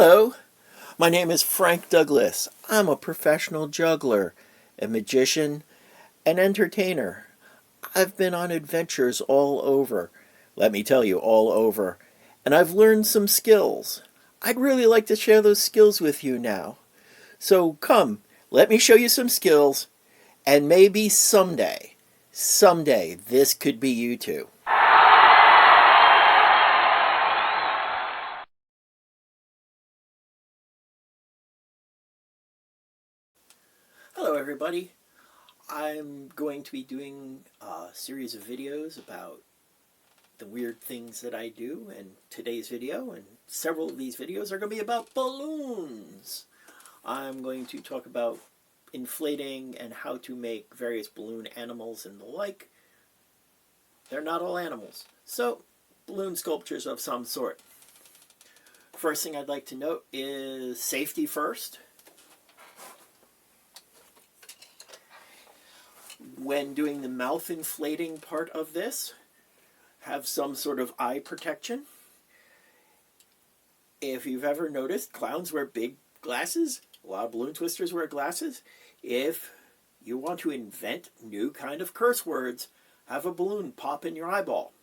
Hello, my name is Frank Douglas. I'm a professional juggler, a magician, an entertainer. I've been on adventures all over. Let me tell you, all over. And I've learned some skills. I'd really like to share those skills with you now. So come, let me show you some skills, and maybe someday, this could be you too. Hello, everybody. I'm going to be doing a series of videos about the weird things that I do, and today's video and several of these videos are going to be about balloons. I'm going to talk about inflating and how to make various balloon animals and the like. They're not all animals, so balloon sculptures of some sort. First thing I'd like to note is safety first. When doing the mouth inflating part of this, have some sort of eye protection. If you've ever noticed, clowns wear big glasses. A lot of balloon twisters wear glasses. If you want to invent new kind of curse words, have a balloon pop in your eyeball.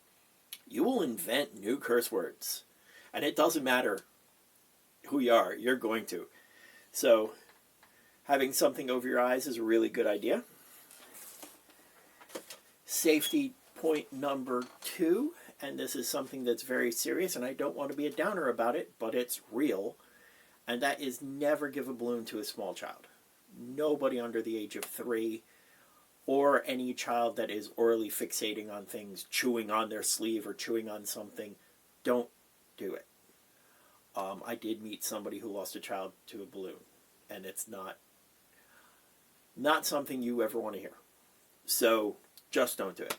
You will invent new curse words. And it doesn't matter who you are, you're going to. So having something over your eyes is a really good idea. Safety point number 2, and this is something that's very serious, and I don't want to be a downer about it, but it's real, and that is never give a balloon to a small child. Nobody under the age of 3, or any child that is orally fixating on things, chewing on their sleeve or chewing on something, don't do it. I did meet somebody who lost a child to a balloon, and it's not something you ever want to hear. So just don't do it.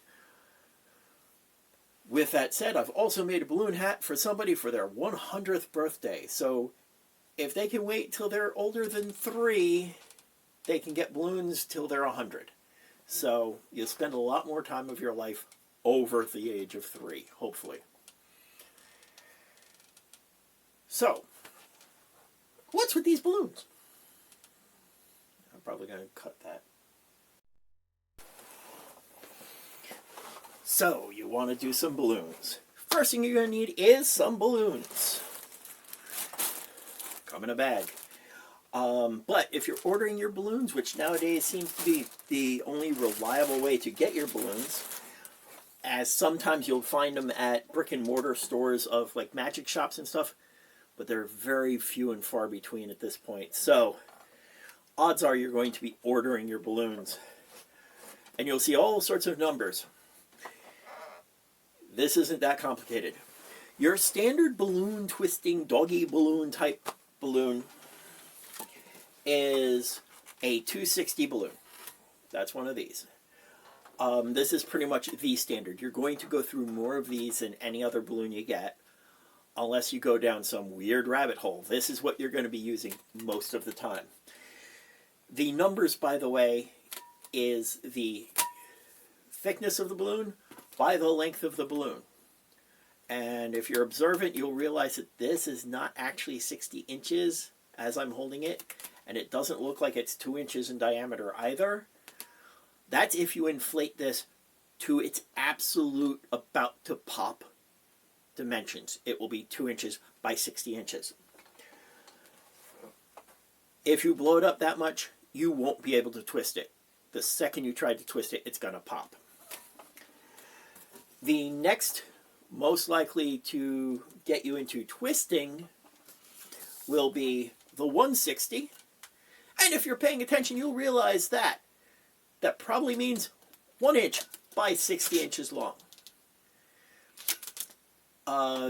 With that said, I've also made a balloon hat for somebody for their 100th birthday. So if they can wait till they're older than 3, they can get balloons till they're 100. So you'll spend a lot more time of your life over the age of 3, hopefully. So, what's with these balloons? I'm probably going to cut that. So, you want to do some balloons. First thing you're going to need is some balloons. Come in a bag. But if you're ordering your balloons, which nowadays seems to be the only reliable way to get your balloons, as sometimes you'll find them at brick and mortar stores of like magic shops and stuff, but they're very few and far between at this point. So, odds are you're going to be ordering your balloons. And you'll see all sorts of numbers. This isn't that complicated. Your standard balloon twisting doggy balloon type balloon is a 260 balloon. That's one of these. This is pretty much the standard. You're going to go through more of these than any other balloon you get, unless you go down some weird rabbit hole. This is what you're going to be using most of the time. The numbers, by the way, is the thickness of the balloon by the length of the balloon. And if you're observant, you'll realize that this is not actually 60 inches as I'm holding it, and it doesn't look like it's 2 inches in diameter either. That's if you inflate this to its absolute about to pop dimensions. It will be 2 inches by 60 inches. If you blow it up that much, you won't be able to twist it. The second you try to twist it, it's going to pop. The next most likely to get you into twisting will be the 160. And if you're paying attention, you'll realize that that probably means 1 inch by 60 inches long.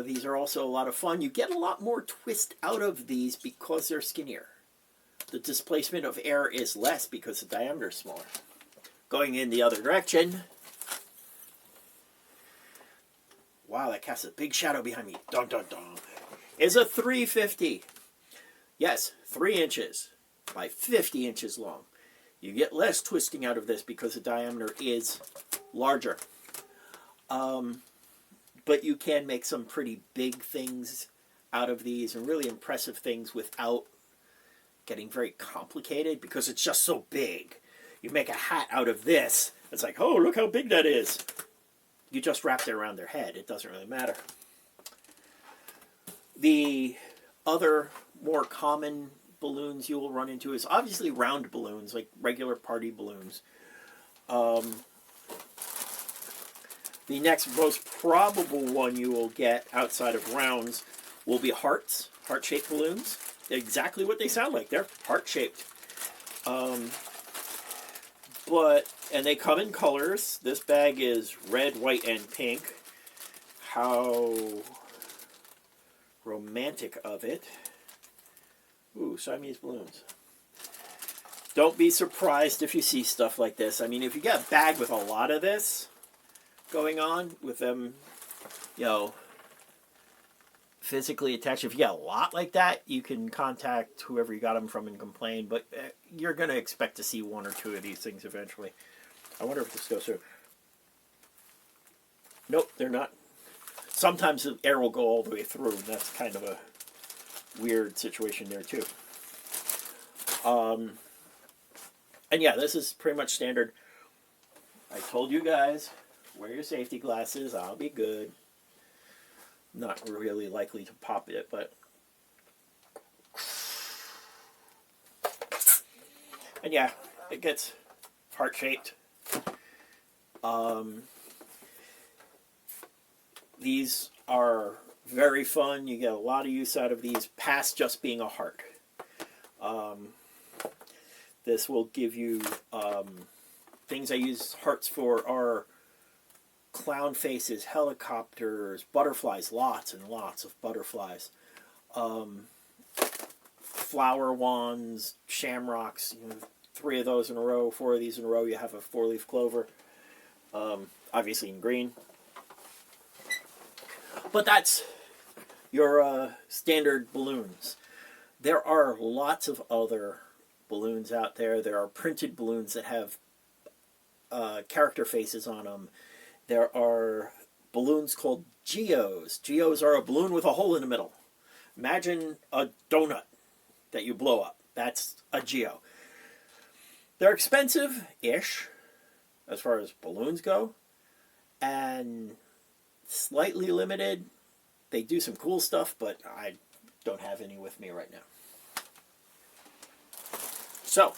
These are also a lot of fun. You get a lot more twist out of these because they're skinnier. The displacement of air is less because the diameter is smaller. Going in the other direction. Wow, that casts a big shadow behind me. Dun, dun, dun. Is a 350. Yes, 3 inches by 50 inches long. You get less twisting out of this because the diameter is larger. But you can make some pretty big things out of these and really impressive things without getting very complicated because it's just so big. You make a hat out of this, it's like, oh, look how big that is. You just wrapped it around their head. It doesn't really matter. The other more common balloons you will run into is obviously round balloons, like regular party balloons. The next most probable one you will get outside of rounds will be hearts, heart-shaped balloons. They're exactly what they sound like. They're heart-shaped. And they come in colors. This bag is red, white, and pink. How romantic of it. Ooh, Siamese balloons. Don't be surprised if you see stuff like this. I mean, if you get a bag with a lot of this going on, with them, you know, physically attached, if you get a lot like that, you can contact whoever you got them from and complain, but you're going to expect to see one or two of these things eventually. I wonder if this goes through. Nope, they're not. Sometimes the air will go all the way through, and that's kind of a weird situation there too. And yeah, this is pretty much standard. I told you guys, wear your safety glasses, I'll be good. Not really likely to pop it, but... And yeah, it gets heart-shaped. These are very fun. You get a lot of use out of these past just being a heart. This will give you things I use hearts for are clown faces, helicopters, butterflies, lots and lots of butterflies, flower wands, shamrocks. You know, 3 of those in a row, 4 of these in a row. You have a 4-leaf clover, obviously in green. But that's your standard balloons. There are lots of other balloons out there. There are printed balloons that have character faces on them. There are balloons called geos. Geos are a balloon with a hole in the middle. Imagine a donut that you blow up. That's a geo. They're expensive-ish as far as balloons go, and slightly limited. They do some cool stuff, but I don't have any with me right now. So,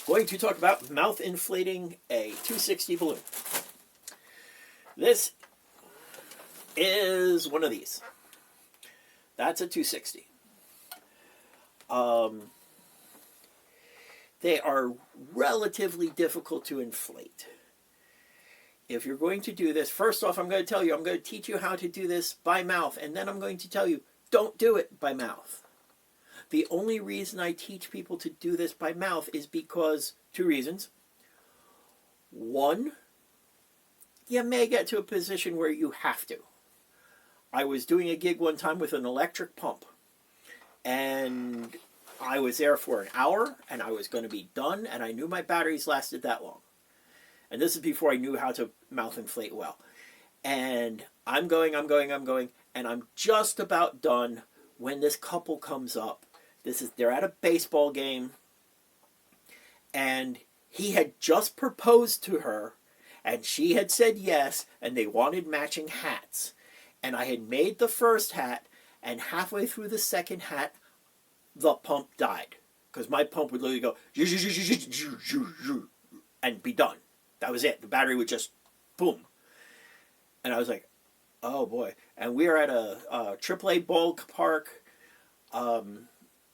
going to talk about mouth inflating a 260 balloon. This is one of these. That's a 260. They are relatively difficult to inflate. If you're going to do this, first off, I'm going to tell you, I'm going to teach you how to do this by mouth, and then I'm going to tell you, don't do it by mouth. The only reason I teach people to do this by mouth is because, 2 reasons. One, you may get to a position where you have to. I was doing a gig one time with an electric pump, and I was there for an hour, and I was going to be done, and I knew my batteries lasted that long. And this is before I knew how to mouth inflate well. And I'm going, and I'm just about done when this couple comes up. They're at a baseball game, and he had just proposed to her, and she had said yes, and they wanted matching hats. And I had made the first hat, and halfway through the second hat, the pump died. Because my pump would literally go, and be done. That was it. The battery would just, boom. And I was like, oh boy. And we were at a AAA ballpark.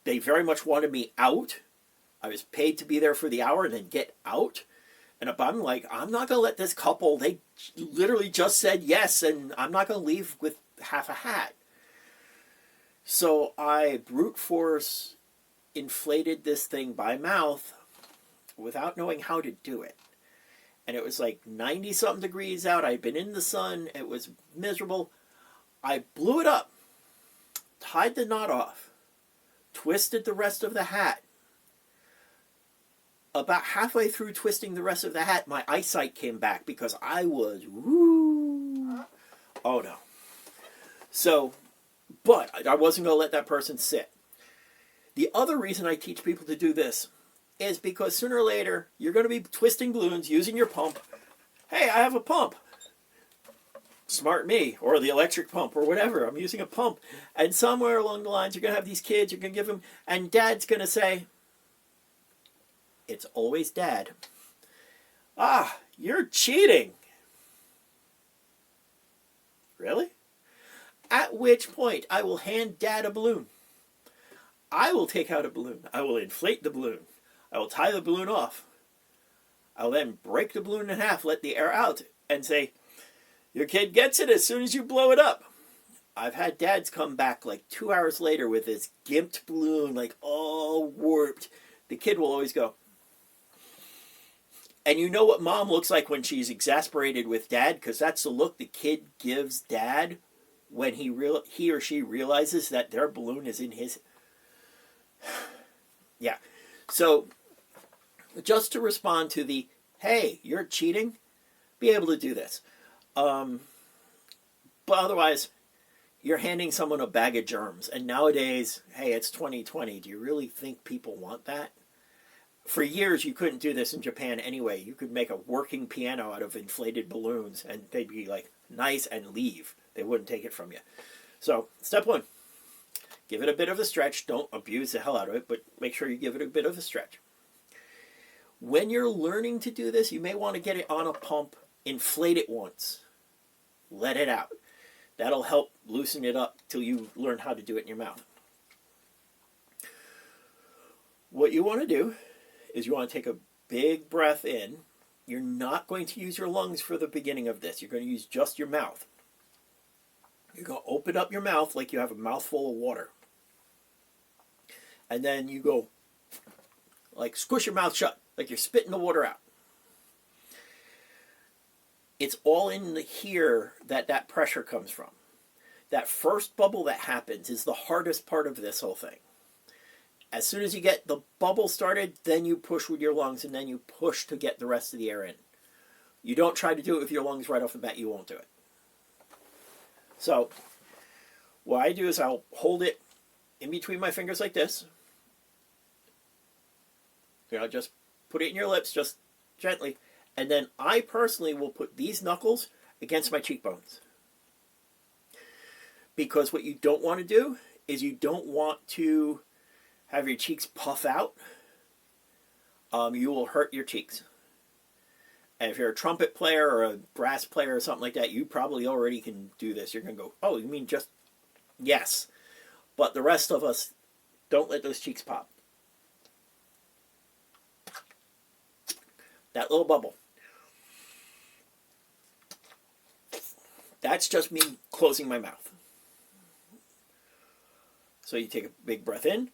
They very much wanted me out. I was paid to be there for the hour and then get out. And I'm like, I'm not going to let this couple, they literally just said yes, and I'm not going to leave with half a hat. So I brute force inflated this thing by mouth without knowing how to do it. And it was like 90-something degrees out. I'd been in the sun. It was miserable. I blew it up, tied the knot off, twisted the rest of the hat. About halfway through twisting the rest of the hat, my eyesight came back because I was, oh no. So But I wasn't going to let that person sit. The other reason I teach people to do this is because sooner or later, you're going to be twisting balloons using your pump. Hey, I have a pump. Smart me, or the electric pump, or whatever. I'm using a pump. And somewhere along the lines, you're going to have these kids, you're going to give them, and dad's going to say, it's always dad. Ah, you're cheating. Really? At which point, I will hand dad a balloon. I will take out a balloon. I will inflate the balloon. I will tie the balloon off. I will then break the balloon in half, let the air out, and say, your kid gets it as soon as you blow it up. I've had dads come back like 2 hours later with this gimped balloon, like all warped. The kid will always go. And you know what mom looks like when she's exasperated with dad? Because that's the look the kid gives dad when he or she realizes that their balloon is in his. Yeah. So, just to respond to the, hey, you're cheating, be able to do this. But otherwise, you're handing someone a bag of germs. And nowadays, hey, it's 2020. Do you really think people want that? For years, you couldn't do this in Japan anyway. You could make a working piano out of inflated balloons, and they'd be like nice and leave. They wouldn't take it from you. So, step one, give it a bit of a stretch. Don't abuse the hell out of it, but make sure you give it a bit of a stretch. When you're learning to do this, you may want to get it on a pump, inflate it once, let it out. That'll help loosen it up till you learn how to do it in your mouth. What you want to do is you want to take a big breath in. You're not going to use your lungs for the beginning of this. You're going to use just your mouth. You're going to open up your mouth like you have a mouthful of water. And then you go, like, squish your mouth shut, like you're spitting the water out. It's all in here that pressure comes from. That first bubble that happens is the hardest part of this whole thing. As soon as you get the bubble started, then you push with your lungs, and then you push to get the rest of the air in. You don't try to do it with your lungs right off the bat, you won't do it. So, what I do is I'll hold it in between my fingers like this. Just put it in your lips, just gently. And then I personally will put these knuckles against my cheekbones. Because what you don't want to do is you don't want to have your cheeks puff out. You will hurt your cheeks. And if you're a trumpet player or a brass player or something like that, you probably already can do this. You're going to go, oh, you mean just, yes. But the rest of us, don't let those cheeks pop. That little bubble. That's just me closing my mouth. So you take a big breath in.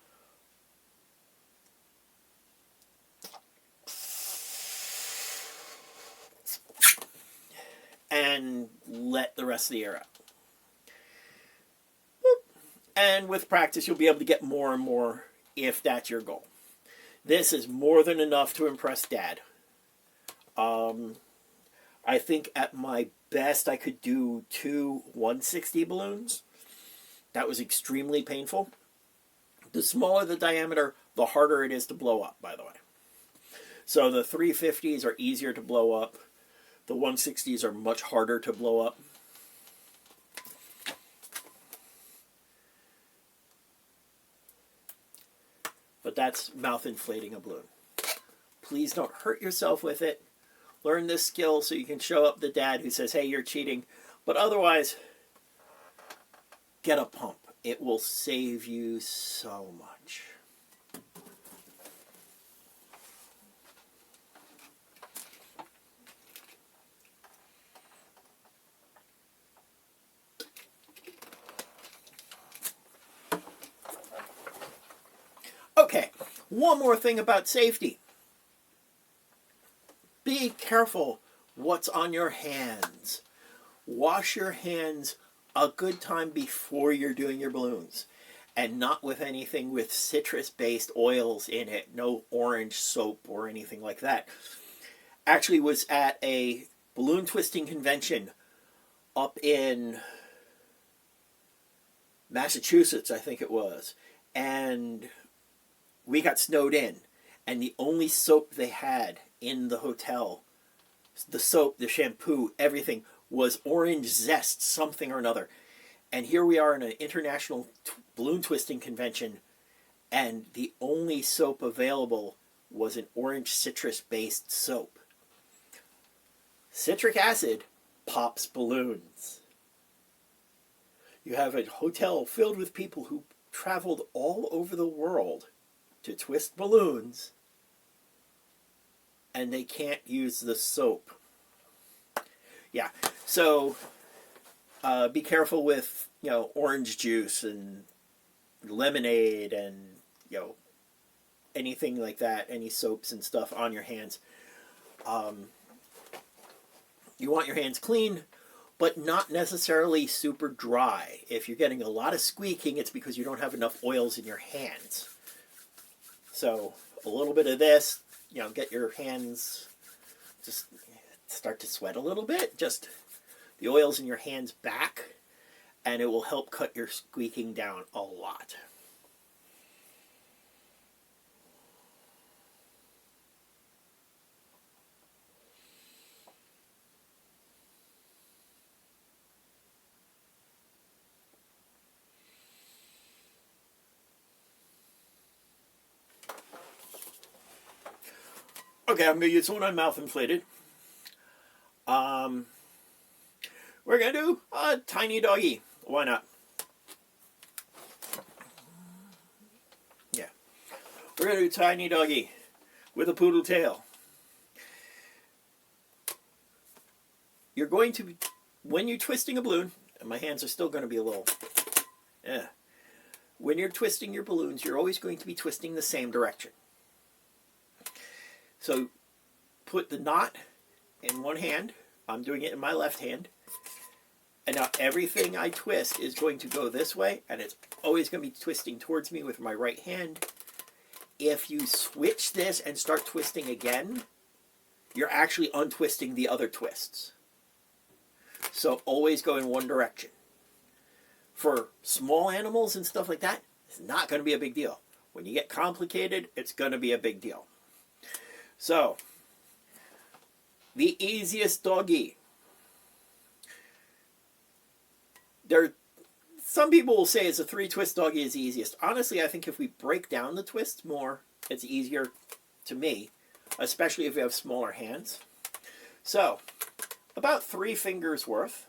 And let the rest of the air out. And with practice, you'll be able to get more and more if that's your goal. This is more than enough to impress Dad. I think at my best I could do 2 160 balloons. That was extremely painful. The smaller the diameter, the harder it is to blow up, by the way. So the 350s are easier to blow up. The 160s are much harder to blow up. But that's mouth inflating a balloon. Please don't hurt yourself with it. Learn this skill so you can show up the dad who says, hey, you're cheating. But otherwise, get a pump. It will save you so much. Okay, one more thing about safety. Be careful what's on your hands. Wash your hands a good time before you're doing your balloons. And not with anything with citrus-based oils in it. No orange soap or anything like that. Actually was at a balloon twisting convention up in Massachusetts, I think it was, and we got snowed in, and the only soap they had in the hotel, the soap, the shampoo, everything, was orange zest, something or another. And here we are in an international balloon twisting convention, and the only soap available was an orange citrus-based soap. Citric acid pops balloons. You have a hotel filled with people who traveled all over the world to twist balloons, and they can't use the soap. Yeah, so be careful with, orange juice and lemonade and, anything like that, any soaps and stuff on your hands. You want your hands clean, but not necessarily super dry. If you're getting a lot of squeaking, it's because you don't have enough oils in your hands. So a little bit of this, get your hands, just start to sweat a little bit, just the oils in your hands back, and it will help cut your squeaking down a lot. Okay, I'm going to use one on mouth inflated. We're going to do a tiny doggy. Why not? Yeah. We're going to do tiny doggy with a poodle tail. You're going to, when you're twisting a balloon, and my hands are still going to be a little, when you're twisting your balloons, you're always going to be twisting the same direction. So put the knot in one hand. I'm doing it in my left hand. And now everything I twist is going to go this way, and it's always going to be twisting towards me with my right hand. If you switch this and start twisting again, you're actually untwisting the other twists. So always go in one direction. For small animals and stuff like that, it's not going to be a big deal. When you get complicated, it's going to be a big deal. So, the easiest doggy. Some people will say it's a 3-twist doggy is the easiest. Honestly, I think if we break down the twists more, it's easier to me, especially if you have smaller hands. So, about 3 fingers worth.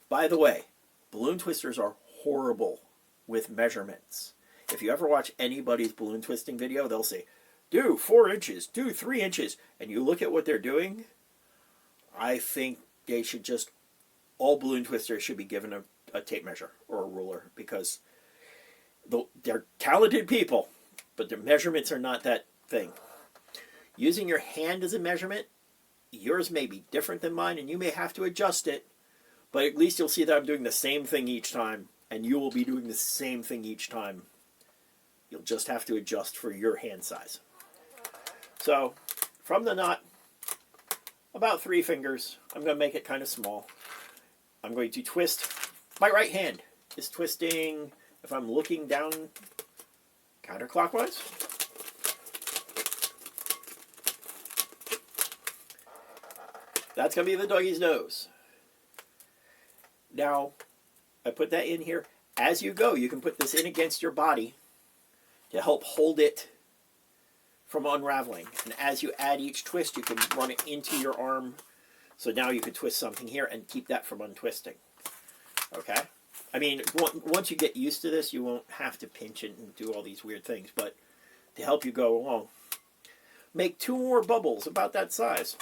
By the way, balloon twisters are horrible with measurements. If you ever watch anybody's balloon twisting video, they'll say, do 4 inches, do 3 inches, and you look at what they're doing, I think they should just, all balloon twisters should be given a tape measure or a ruler, because they're talented people, but their measurements are not that thing. Using your hand as a measurement, yours may be different than mine, and you may have to adjust it, but at least you'll see that I'm doing the same thing each time, and you will be doing the same thing each time. You'll just have to adjust for your hand size. So, from the knot, about 3 fingers. I'm going to make it kind of small. I'm going to twist. My right hand is twisting, if I'm looking down counterclockwise. That's going to be the doggy's nose. Now, I put that in here. As you go, you can put this in against your body to help hold it from unraveling. And as you add each twist, you can run it into your arm. So now you can twist something here and keep that from untwisting. Okay? I mean, once you get used to this, you won't have to pinch it and do all these weird things. But to help you go along, make 2 more bubbles about that size.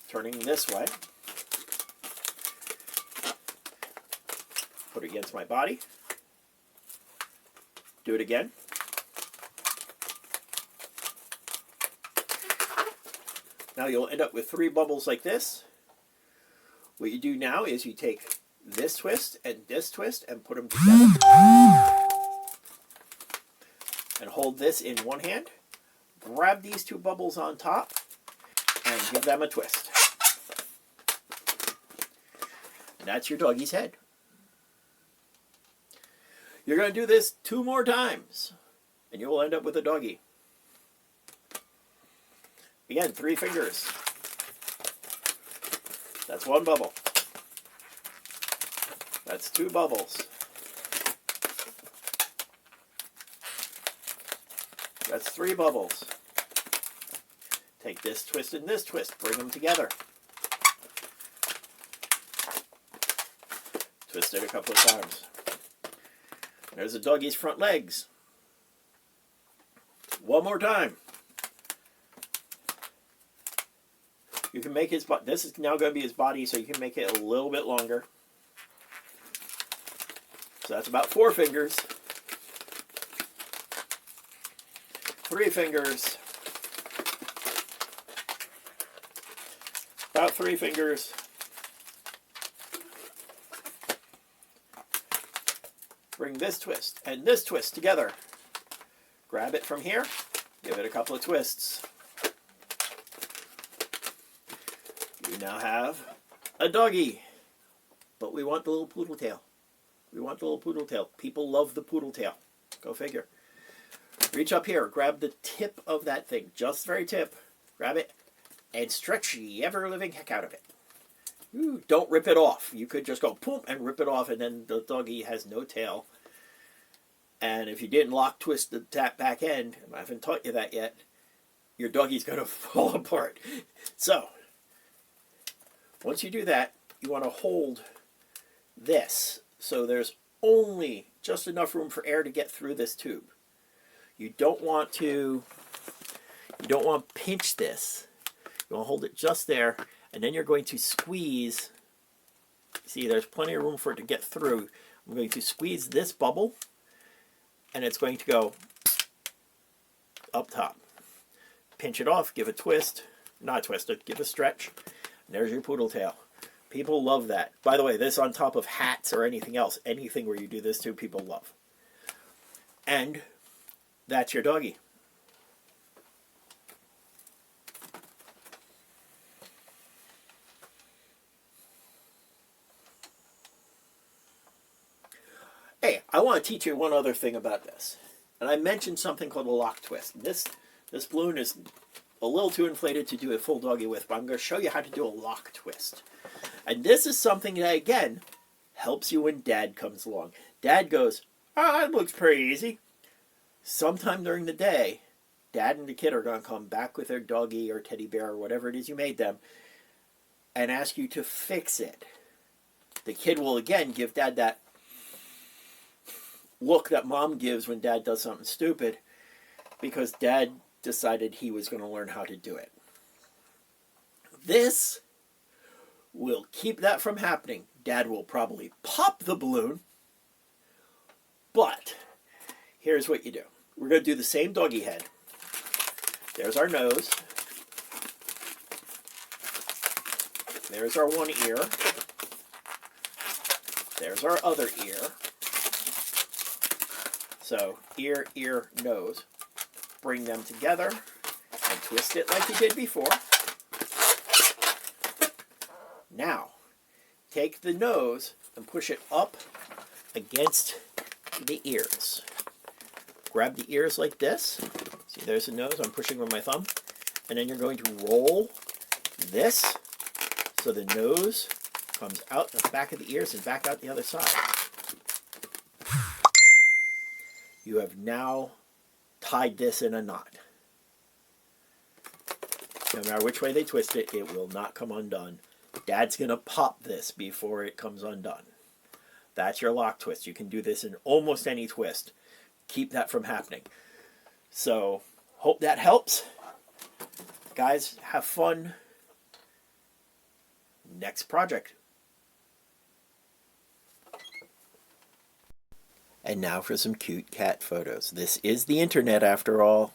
Turning this way. Put it against my body. Do it again. Now you'll end up with 3 bubbles like this. What you do now is you take this twist and put them together. And hold this in one hand. Grab these 2 bubbles on top and give them a twist. that's your doggy's head. You're going to do this 2 more times, and you will end up with a doggy. Again, 3 fingers. That's 1 bubble. That's 2 bubbles. That's 3 bubbles. Take this twist and this twist. Bring them together. Twist it a couple of times. There's a doggy's front legs. 1 more time. You can make his body. This is now going to be his body, so you can make it a little bit longer. So that's about 4 fingers. 3 fingers. About 3 fingers. Bring this twist and this twist together. Grab it from here. Give it a couple of twists. You now have a doggy. But we want the little poodle tail. We want the little poodle tail. People love the poodle tail. Go figure. Reach up here. Grab the tip of that thing. Just the very tip. Grab it. And stretch the ever-living heck out of it. Ooh, don't rip it off. You could just go boom and rip it off, and then the doggy has no tail. And if you didn't lock twist the back end, I haven't taught you that yet, your doggy's going to fall apart. So, once you do that, you want to hold this so there's only just enough room for air to get through this tube. You don't want to pinch this. You want to hold it just there, and then you're going to squeeze. See, there's plenty of room for it to get through. I'm going to squeeze this bubble, and it's going to go up top. Pinch it off, give a twist. Not twist it, give a stretch. And there's your poodle tail. People love that. By the way, this on top of hats or anything else, anything where you do this to, people love. And that's your doggy. Hey, I want to teach you one other thing about this. And I mentioned something called a lock twist. This balloon is a little too inflated to do a full doggy with, but I'm going to show you how to do a lock twist. And this is something that, again, helps you when Dad comes along. Dad goes, it looks pretty easy. Sometime during the day, Dad and the kid are going to come back with their doggy or teddy bear or whatever it is you made them and ask you to fix it. The kid will, again, give Dad that look that Mom gives when Dad does something stupid because Dad decided he was going to learn how to do it. This will keep that from happening. Dad will probably pop the balloon, but here's what you do. We're going to do the same doggy head. There's our nose. There's our one ear. There's our other ear. So, ear, ear, nose. Bring them together and twist it like you did before. Now, take the nose and push it up against the ears. Grab the ears like this. See, there's the nose. I'm pushing with my thumb. And then you're going to roll this so the nose comes out the back of the ears and back out the other side. You have now tied this in a knot. No matter which way they twist it, it will not come undone. Dad's going to pop this before it comes undone. That's your lock twist. You can do this in almost any twist. Keep that from happening. So, hope that helps. Guys, have fun. Next project. And now for some cute cat photos. This is the internet after all.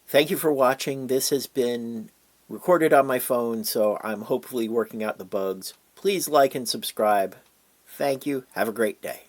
Thank you for watching. This has been recorded on my phone, so I'm hopefully working out the bugs. Please like and subscribe. Thank you. Have a great day.